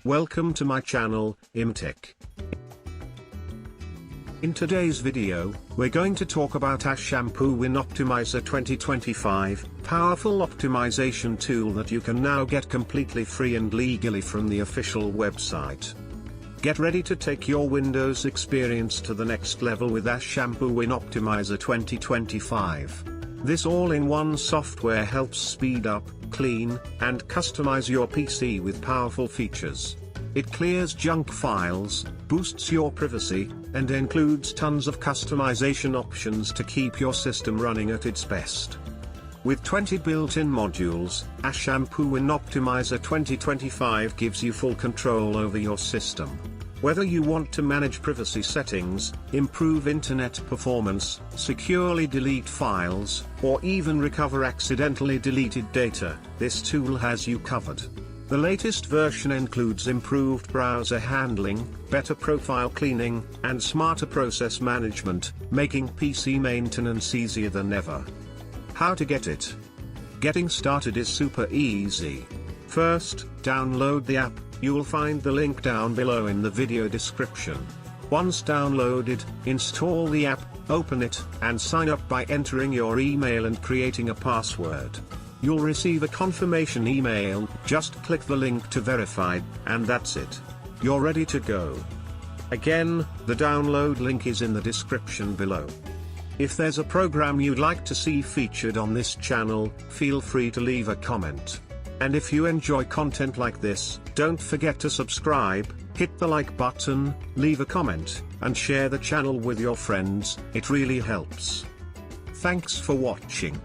Welcome to my channel, EMTECH. In today's video, we're going to talk about Ashampoo WinOptimizer 2025, powerful optimization tool that you can now get completely free and legally from the official website. Get ready to take your Windows experience to the next level with Ashampoo WinOptimizer 2025. This all-in-one software helps speed up, clean, and customize your PC with powerful features. It clears junk files, boosts your privacy, and includes tons of customization options to keep your system running at its best. With 20 built-in modules, Ashampoo WinOptimizer 2025 gives you full control over your system. Whether you want to manage privacy settings, improve internet performance, securely delete files, or even recover accidentally deleted data, this tool has you covered. The latest version includes improved browser handling, better profile cleaning, and smarter process management, making PC maintenance easier than ever. How to get it? Getting started is super easy. First, download the app. You will find the link down below in the video description. Once downloaded, install the app, open it, and sign up by entering your email and creating a password. You'll receive a confirmation email, just click the link to verify, and that's it. You're ready to go. Again, the download link is in the description below. If there's a program you'd like to see featured on this channel, feel free to leave a comment. And if you enjoy content like this, don't forget to subscribe, hit the like button, leave a comment, and share the channel with your friends. It really helps. Thanks for watching.